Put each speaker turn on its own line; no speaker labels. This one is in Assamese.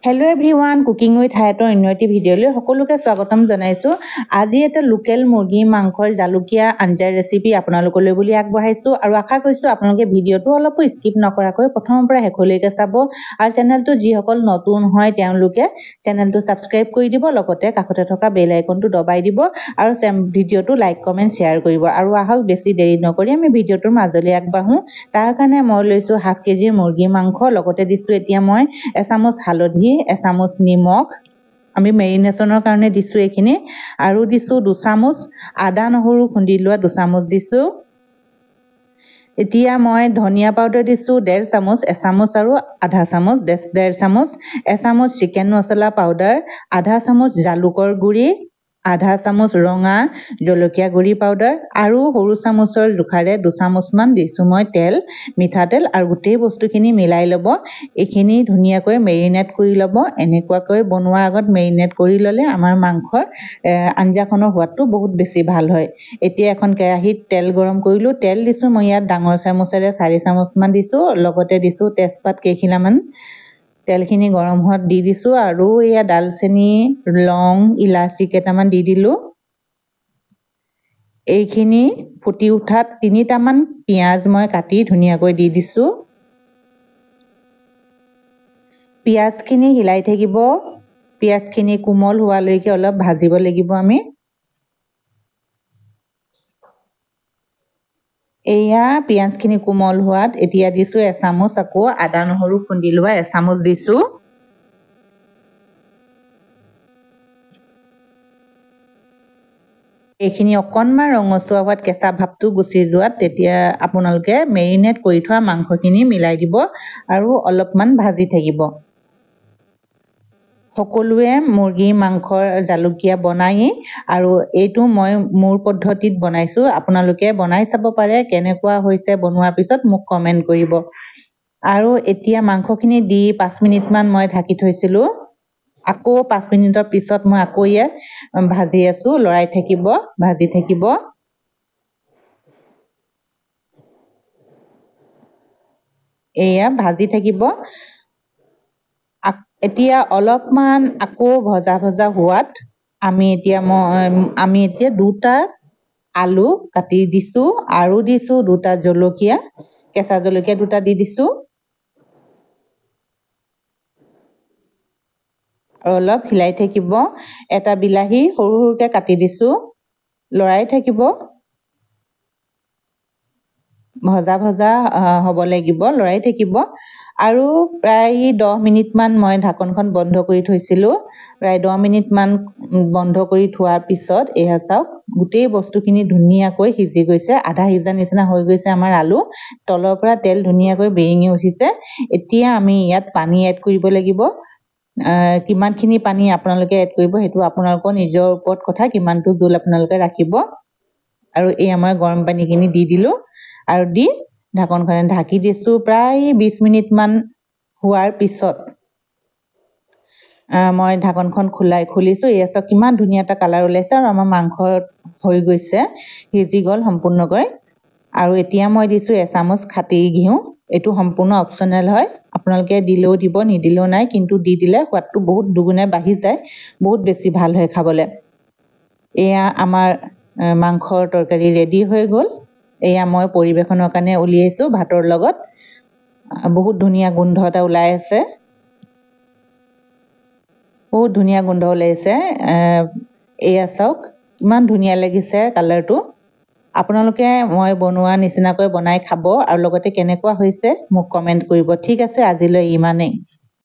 Hello everyone, cooking with Hayato অন্যটি ভিডিঅ'লৈ সকলোকে স্বাগতম জনাইছো। আজি এটা লোকেল মুৰ্গী মাংসৰ জালুকীয়া আঞ্জাৰ ৰেচিপি আপোনালোকলৈ বুলি আগবঢ়াইছো আৰু আশা কৰিছো আপোনালোকে ভিডিঅ'টো অলপ স্কিপ নকৰাকৈ প্ৰথমৰ পৰা শেষলৈকে চাব আৰু চেনেলটো যিসকল নতুন হয় তেওঁলোকে চেনেলটো সাবস্ক্ৰাইব কৰি দিব, লগতে কাষতে থকা বেল আইকনটো দবাই দিব আৰু ভিডিঅ'টো লাইক কমেন্ট শেয়াৰ কৰিব। আৰু আহক বেছি দেৰি নকৰি আমি ভিডিঅ'টোৰ মাজলৈ আগবাঢ়ো। তাৰ কাৰণে মই লৈছো হাফ কেজি মুৰ্গী মাংস, লগতে দিছো এতিয়া মই এচামুচ হালধি, এচামুচ নিমখ, আমি মেৰিনেশ্যনৰ কাৰণে দিছো এইখিনি, আৰু দিছো 2 চামুচ আদা নহৰু খুন্দি লোৱা 2 চামুচ দিছো। এতিয়া মই ধনিয়া পাউডাৰ দিছো 1.5 চামুচ, এচামুচ আৰু আধা চামুচ, 1.5 চামুচ, এচামুচ চিকেন মছলা পাউডাৰ, আধা চামুচ জালুকৰ গুড়ি, আধা চামুচ ৰঙা জলকীয়া গুড়ি পাউডাৰ, আৰু সৰু চামুচৰ জোখাৰে 2 চামুচ মান দিছো মই তেল, মিঠাতেল, আৰু গোটেই বস্তুখিনি মিলাই ল'ব। এইখিনি ধুনীয়াকৈ মেৰিনেট কৰি ল'ব। এনেকুৱাকৈ বনোৱাৰ আগত মেৰিনেট কৰি ল'লে আমাৰ মাংসৰ আঞ্জাখনৰ সোৱাদটো বহুত বেছি ভাল হয়। এতিয়া এখন কেৰাহীত তেল গৰম কৰিলো, তেল দিছো মই ইয়াত ডাঙৰ চামুচেৰে 4 চামুচ মান দিছো, লগতে দিছো তেজপাত কেইখিলামান। তেলখিনি গৰম হোৱাত দি দিছো আৰু এয়া দালচেনি, লং, ইলাচি কেইটামান দি দিলো। এইখিনি ফুটি উঠাত 3টামান পিঁয়াজ মই কাটি ধুনীয়াকৈ দি দিছো। পিঁয়াজখিনি হিলাই থাকিব, পিঁয়াজখিনি কোমল হোৱালৈকে অলপ ভাজিব লাগিব আমি। এয়া পিঁয়াজখিনি কোমল হোৱাত এতিয়া দিছো এচামুচ আকৌ আদা নহৰু খুন্দি লোৱা এচামুচ দিছো। এইখিনি অকণমান ৰঙচুৱা হোৱাত, কেঁচা ভাৱটো গুচি যোৱাত তেতিয়া আপোনালোকে মেৰিনেট কৰি থোৱা মাংসখিনি মিলাই দিব আৰু অলপমান ভাজি থাকিব। সকলোৱে মুৰ্গী মাংসৰ জালুকীয়া বনায়েই, আৰু এইটো মই মোৰ পদ্ধতিত বনাইছো। আপোনালোকে বনাই চাব পাৰে, কেনেকুৱা হৈছে বনোৱাৰ পিছত মোক কমেণ্ট কৰিব। আৰু এতিয়া মাংসখিনি দি 5 মিনিটমান মই ঢাকি থৈছিলো। আকৌ 5 মিনিটৰ পিছত মই আকৌ ইয়াত ভাজি আছো, লৰাই থাকিব, ভাজি থাকিব। এয়া ভাজি থাকিব। এতিয়া অলপমান আকৌ ভজা ভজা হোৱাত আমি এতিয়া 2টা আলু কাটি দিছো আৰু দিছো 2টা জলকীয়া, কেঁচা জলকীয়া 2টা দি দিছো, আৰু অলপ হিলাই থাকিব। এটা বিলাহী সৰু সৰুকে কাটি দিছো, লৰাই থাকিব। ভজা ভজা হ'ব লাগিব, লৰাই থাকিব। আৰু প্ৰায় 10 মিনিটমান মই ঢাকনখন বন্ধ কৰি থৈছিলো। প্ৰায় 10 মিনিটমান বন্ধ কৰি থোৱাৰ পিছত এয়া চাওক, গোটেই বস্তুখিনি ধুনীয়াকৈ সিজি গৈছে, আধা সিজা নিচিনা হৈ গৈছে আমাৰ আলু। তলৰ পৰা তেল ধুনীয়াকৈ বেৰিঙি উঠিছে। এতিয়া আমি ইয়াত পানী এড কৰিব লাগিব। কিমানখিনি পানী আপোনালোকে এড কৰিব সেইটো আপোনালোকৰ নিজৰ ওপৰত কথা, কিমানটো জোল আপোনালোকে ৰাখিব। আৰু এই মই গৰম পানীখিনি দি দিলো আৰু দি ঢাকনখনে ঢাকি দিছো। প্ৰায় 20 মিনিটমান হোৱাৰ পিছত মই ঢাকনখন খুলিছো। এয়া চাওক কিমান ধুনীয়া এটা কালাৰ ওলাইছে আৰু আমাৰ মাংস হৈ গৈছে, সিজি গ'ল সম্পূৰ্ণকৈ। আৰু এতিয়া মই দিছো এচামুচ খাটি ঘিউ। এইটো সম্পূৰ্ণ অপচনেল হয়, আপোনালোকে দিলেও দিব, নিদিলেও নাই, কিন্তু দি দিলে সোৱাদটো বহুত দুগুণে বাঢ়ি যায়, বহুত বেছি ভাল হয় খাবলৈ। এয়া আমাৰ মাংসৰ তৰকাৰী ৰেডি হৈ গ'ল। এয়া মই পৰিবেশনৰ কাৰণে উলিয়াইছো ভাতৰ লগত। বহুত ধুনীয়া গোন্ধ এটা ওলাই আছে, বহুত ধুনীয়া গোন্ধ ওলাইছে। এয়া চাওক ইমান ধুনীয়া লাগিছে কালাৰটো। আপোনালোকে মই বনোৱা নিচিনাকৈ বনাই খাব আৰু লগতে কেনেকুৱা হৈছে মোক কমেণ্ট কৰিব। ঠিক আছে, আজিলৈ ইমানেই।